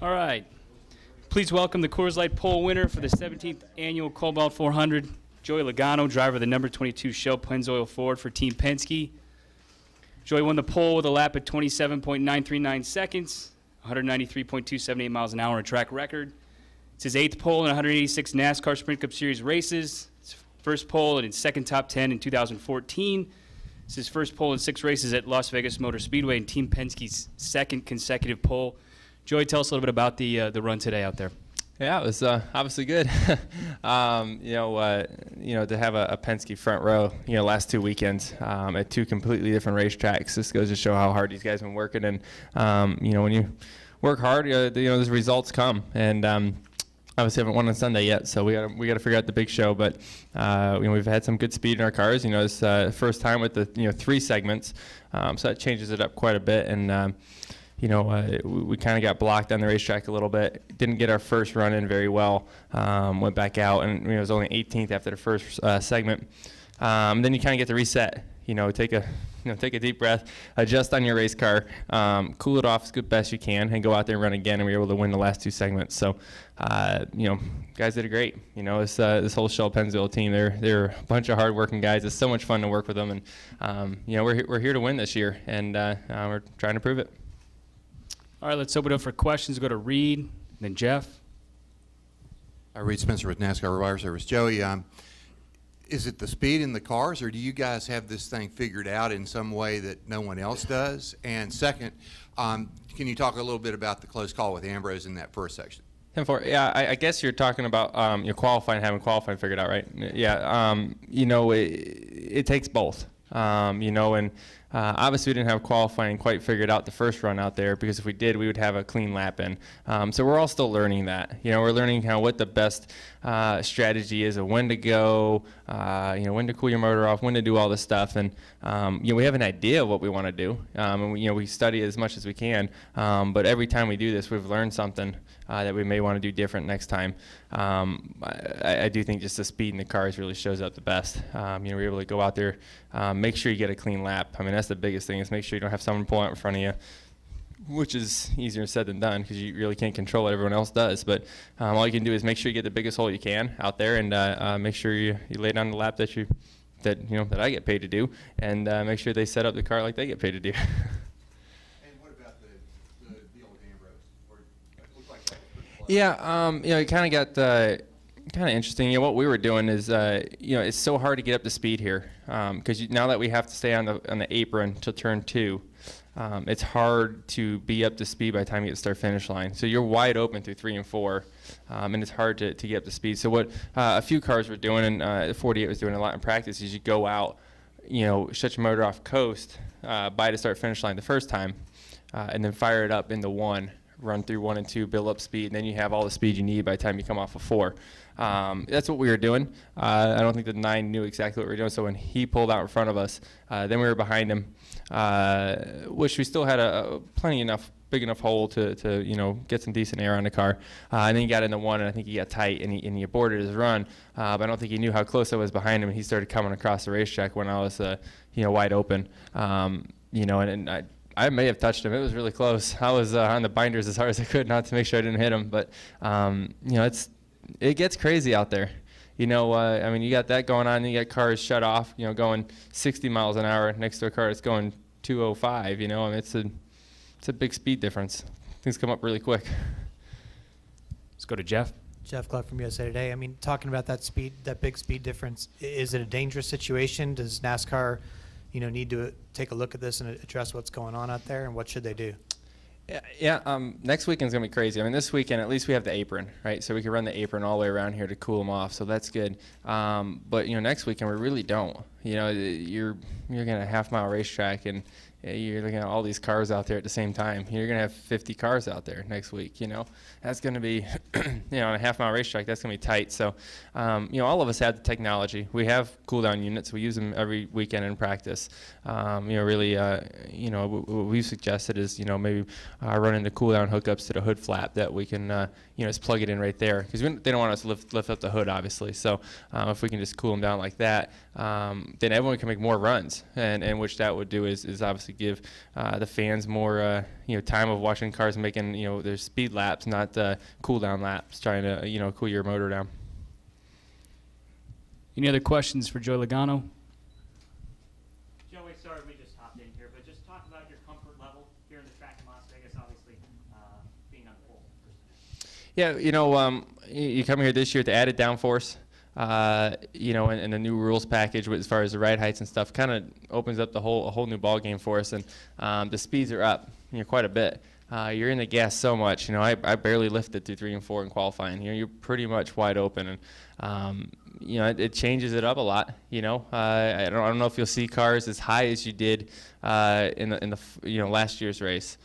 All right. Please welcome the Coors Light pole winner for the 17th annual Cobalt 400, Joey Logano, driver of the number 22 Shell Pennzoil Ford for Team Penske. Joey won the pole with a lap at 27.939 seconds, 193.278 miles an hour, a track record. It's his 8th pole in 186 NASCAR Sprint Cup Series races. It's first pole and his second top 10 in 2014. It's his first pole in 6 races at Las Vegas Motor Speedway and Team Penske's second consecutive pole. Joey, tell us a little bit about the run today out there. Yeah, it was obviously good. To have a Penske front row, last 2 weekends at 2 completely different racetracks. This goes to show how hard these guys have been working. And when you work hard, those results come. And obviously haven't won on Sunday yet, so we got to figure out the big show. But we've had some good speed in our cars. It's first time with the 3 segments, so that changes it up quite a bit. And we kind of got blocked on the racetrack a little bit. Didn't get our first run in very well. Went back out, and it was only 18th after the first segment. Then you kind of get to reset. Take a deep breath, adjust on your race car, cool it off as good best you can, and go out there and run again. And we were able to win the last 2 segments. So, guys did it great. This whole Shell Pennzoil team, they're a bunch of hard-working guys. It's so much fun to work with them, and we're here to win this year, and we're trying to prove it. All right, let's open it up for questions. Go to Reed, then Jeff. Reed Spencer with NASCAR Wire Service. Joey, is it the speed in the cars, or do you guys have this thing figured out in some way that no one else does? And second, can you talk a little bit about the close call with Ambrose in that first section? Yeah, I guess you're talking about your qualifying, having qualifying figured out, right? Yeah, it takes both. Obviously we didn't have qualifying quite figured out the first run out there, because if we did, we would have a clean lap in. So we're all still learning that. We're learning what the best strategy is of when to go, when to cool your motor off, when to do all this stuff. And, we have an idea of what we want to do. And we study as much as we can. But every time we do this, we've learned something that we may want to do different next time. I do think just the speed in the cars really shows up the best. We're able to go out there, make sure you get a clean lap. I mean, that's the biggest thing, is make sure you don't have someone pull out in front of you, which is easier said than done, because you really can't control what everyone else does. But all you can do is make sure you get the biggest hole you can out there, and make sure you lay down the lap that I get paid to do, and make sure they set up the car like they get paid to do. Yeah, it kind of got kind of interesting. What we were doing is, it's so hard to get up to speed here, because now that we have to stay on the apron till turn 2, it's hard to be up to speed by the time you get to start finish line. So you're wide open through 3 and 4, and it's hard to get up to speed. So what a few cars were doing, and the 48 was doing a lot in practice, is you go out, shut your motor off coast by the start finish line the first time, and then fire it up into 1. Run through 1 and 2, build up speed, and then you have all the speed you need by the time you come off of 4. That's what we were doing. I don't think the 9 knew exactly what we were doing, so when he pulled out in front of us, then we were behind him, which we still had a big enough hole to get some decent air on the car. And then he got into 1, and I think he got tight, and he aborted his run. But I don't think he knew how close I was behind him, and he started coming across the racetrack when I was wide open. And I may have touched him. It was really close. I was on the binders as hard as I could, not to make sure I didn't hit him. But it gets crazy out there. You got that going on. And you got cars shut off. Going 60 miles an hour next to a car that's going 205. It's a big speed difference. Things come up really quick. Let's go to Jeff. Jeff Clark from USA Today. I mean, talking about that big speed difference, is it a dangerous situation? Does NASCAR need to take a look at this and address what's going on out there, and what should they do? Yeah. Next weekend's gonna be crazy. I mean, this weekend at least we have the apron, right? So we can run the apron all the way around here to cool them off. So that's good. But next weekend we really don't. You're gonna a half-mile racetrack, and you're looking at all these cars out there at the same time. You're gonna have 50 cars out there next week. That's gonna be, on a half-mile racetrack, that's gonna be tight. So, all of us have the technology. We have cool-down units. We use them every weekend in practice. Really, what we've suggested is, maybe running the cool-down hookups to the hood flap that we can, just plug it in right there, because they don't want us to lift up the hood, obviously. So, if we can just cool them down like that, then everyone can make more runs, and which that would do is obviously give the fans more time of watching cars and making their speed laps, not cool down laps, trying to cool your motor down. Any other questions for Joey Logano? Joey, sorry we just hopped in here, but just talk about your comfort level here in the track in Las Vegas, obviously being on the pole. Yeah, you come here this year with the added downforce, and the new rules package as far as the ride heights and stuff kind of opens up a whole new ball game for us, and the speeds are up quite a bit. You're in the gas so much. I barely lifted through 3 and 4 in qualifying. You're pretty much wide open, and it changes it up a lot. I don't know if you'll see cars as high as you did in the last year's race.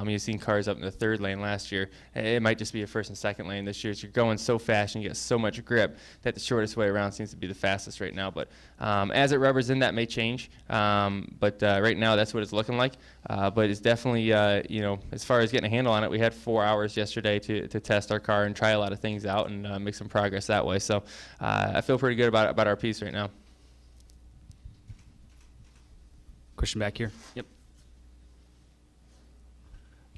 You've seen cars up in the 3rd lane last year. It might just be a 1st and 2nd lane this year. You're going so fast and you get so much grip that the shortest way around seems to be the fastest right now. But as it rubbers in, that may change. But right now, that's what it's looking like. But it's definitely, as far as getting a handle on it, we had 4 hours yesterday to test our car and try a lot of things out and make some progress that way. So I feel pretty good about our piece right now. Question back here. Yep.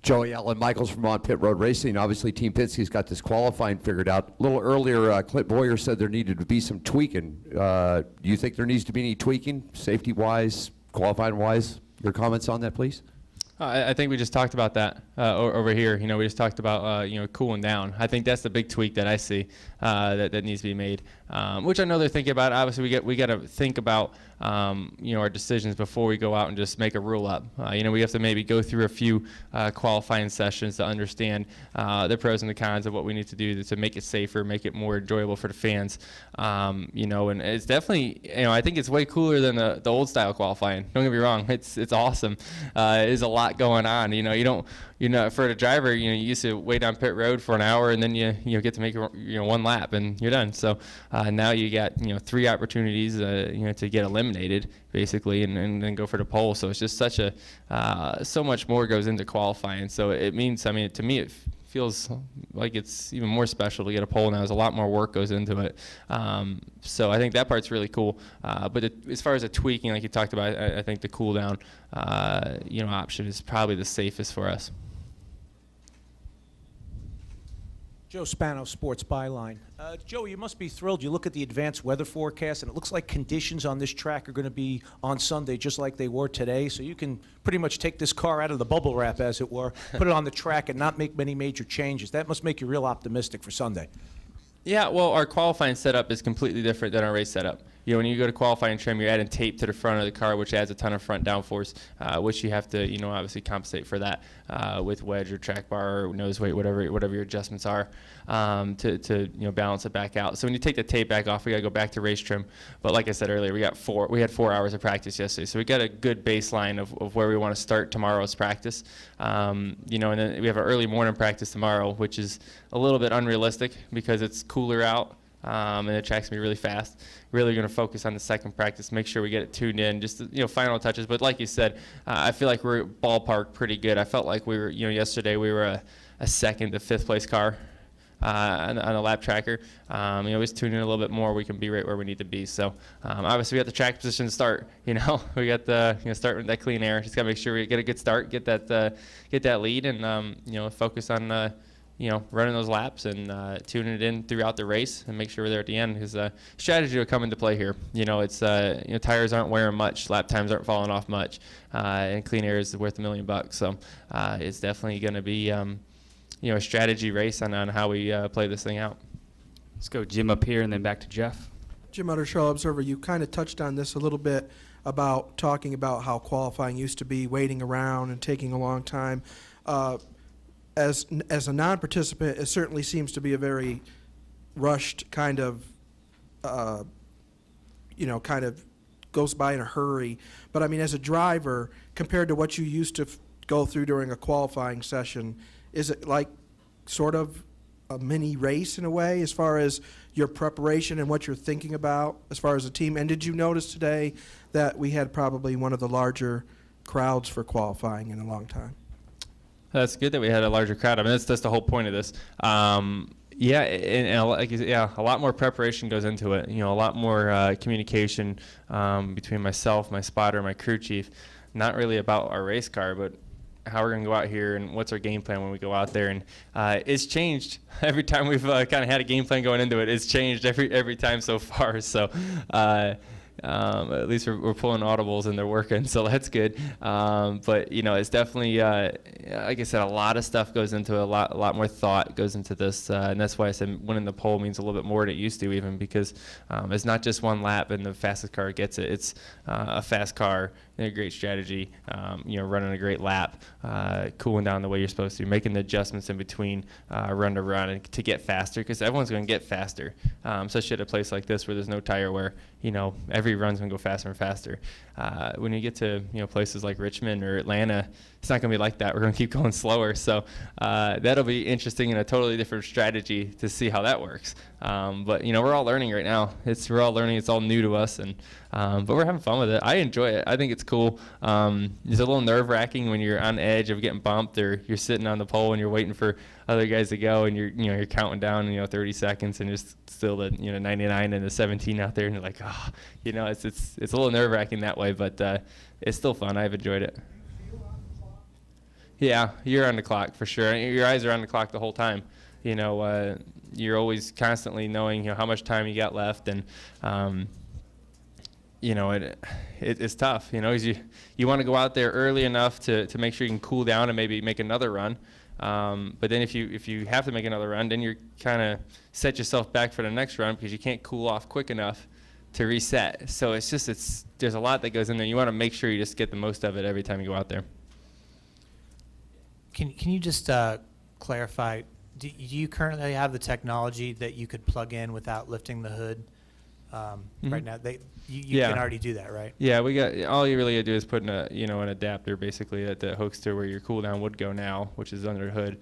Joey, Alan Michaels from On Pit Road Racing. Obviously, Team Penske's got this qualifying figured out. A little earlier, Clint Boyer said there needed to be some tweaking. Do you think there needs to be any tweaking, safety-wise, qualifying-wise? Your comments on that, please? I think we just talked about that over here. We just talked about cooling down. I think that's the big tweak that I see that needs to be made, which I know they're thinking about. Obviously, we got to think about our decisions before we go out and just make a rule up. We have to maybe go through a few qualifying sessions to understand the pros and the cons of what we need to do to make it safer, make it more enjoyable for the fans. And it's definitely, I think it's way cooler than the old style qualifying. Don't get me wrong, it's awesome. It is a lot going on. For the driver, you used to wait on pit road for an hour and then you get to make one lap and you're done. So now you got 3 opportunities to get eliminated basically and then go for the pole. So it's just such so much more goes into qualifying. So it means, to me it feels like it's even more special to get a pole now. There's a lot more work goes into it. So I think that part's really cool. But as far as the tweaking, like you talked about, I think the cool down option is probably the safest for us. Joe Spano, Sports Byline. Joe, you must be thrilled. You look at the advanced weather forecast, and it looks like conditions on this track are going to be on Sunday just like they were today. So you can pretty much take this car out of the bubble wrap, as it were, put it on the track and not make many major changes. That must make you real optimistic for Sunday. Yeah, well, our qualifying setup is completely different than our race setup. When you go to qualifying trim, you're adding tape to the front of the car, which adds a ton of front downforce, which you have to, obviously compensate for that with wedge or track bar or nose weight, whatever your adjustments are, to balance it back out. So when you take the tape back off, we got to go back to race trim. But like I said earlier, we had 4 hours of practice yesterday, so we got a good baseline of where we want to start tomorrow's practice. And then we have an early morning practice tomorrow, which is a little bit unrealistic because it's cooler out. And the track's gonna be really fast. Really gonna focus on the second practice, make sure we get it tuned in, just final touches. But like you said, I feel like we're ballpark pretty good. I felt like we were, yesterday we were a 2nd to 5th place car on a lap tracker. Always tune in a little bit more, we can be right where we need to be. So obviously we got the track position to start. We got the start with that clean air. Just gotta make sure we get a good start, get that lead, and focus on. Running those laps and tuning it in throughout the race and make sure we're there at the end because strategy will come into play here. It's tires aren't wearing much, lap times aren't falling off much, and clean air is worth $1 million. So it's definitely going to be a strategy race on how we play this thing out. Let's go Jim up here and then back to Jeff. Jim Utter, Charlotte Observer, you kind of touched on this a little bit about talking about how qualifying used to be waiting around and taking a long time. As a non-participant, it certainly seems to be a very rushed kind of goes by in a hurry. But I mean, as a driver, compared to what you used to go through during a qualifying session, is it like sort of a mini race in a way as far as your preparation and what you're thinking about as far as a team? And did you notice today that we had probably one of the larger crowds for qualifying in a long time? That's good that we had a larger crowd. I mean, that's the whole point of this. Yeah, and like you said, yeah, a lot more preparation goes into it. You know, a lot more communication between myself, my spotter, my crew chief. Not really about our race car, but how we're going to go out here and what's our game plan when we go out there. And it's changed every time we've kind of had a game plan going into it. It's changed every time so far. So at least we're pulling audibles and they're working, so that's good. But you know, it's definitely like I said, a lot of stuff goes into it, a lot more thought goes into this, and that's why I said winning the pole means a little bit more than it used to, even because it's not just one lap and the fastest car gets it. It's a fast car and a great strategy, you know, running a great lap, cooling down the way you're supposed to, making the adjustments in between run to run and to get faster, because everyone's going to get faster, especially at a place like this where there's no tire wear. You know, every run's going to go faster and faster. When you get to, you know, places like Richmond or Atlanta, it's not going to be like that. We're going to keep going slower. So that'll be interesting and a totally different strategy to see how that works. But, you know, we're all learning right now. We're all learning. It's all new to us. And but we're having fun with it. I enjoy it. I think it's cool. It's a little nerve-wracking when you're on the edge of getting bumped, or you're sitting on the pole and you're waiting for other guys to go, and you're counting down, 30 seconds, and there's still the 99 and the 17 out there, and you're like, oh, it's a little nerve-wracking that way, but it's still fun. I've enjoyed it. Yeah, you're on the clock for sure. Your eyes are on the clock the whole time. You're always constantly knowing how much time you got left, and it's tough. You want to go out there early enough to make sure you can cool down and maybe make another run. But then if you have to make another run, then you're kind of set yourself back for the next run because you can't cool off quick enough to reset. So there's a lot that goes in there. You want to make sure you just get the most of it every time you go out there. Can you just clarify? Do you currently have the technology that you could plug in without lifting the hood? Right now, you can already do that, right? Yeah, we got. All you really got to do is put in an adapter basically that hooks to where your cool down would go now, which is under the hood.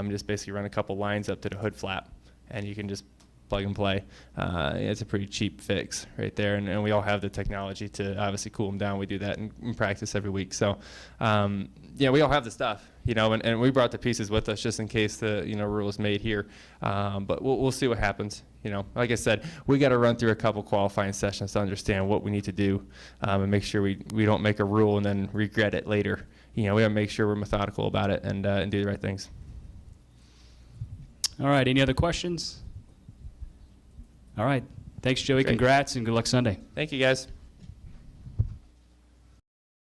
Just basically run a couple lines up to the hood flap, and you can just plug and play. It's a pretty cheap fix right there, and we all have the technology to obviously cool them down. We do that in practice every week. So we all have the stuff, and we brought the pieces with us just in case the rule is made here. But we'll see what happens. Like I said, we got to run through a couple qualifying sessions to understand what we need to do, and make sure we don't make a rule and then regret it later. We got to make sure we're methodical about it and do the right things. All right. Any other questions? All right. Thanks, Joey. Great. Congrats and good luck Sunday. Thank you, guys.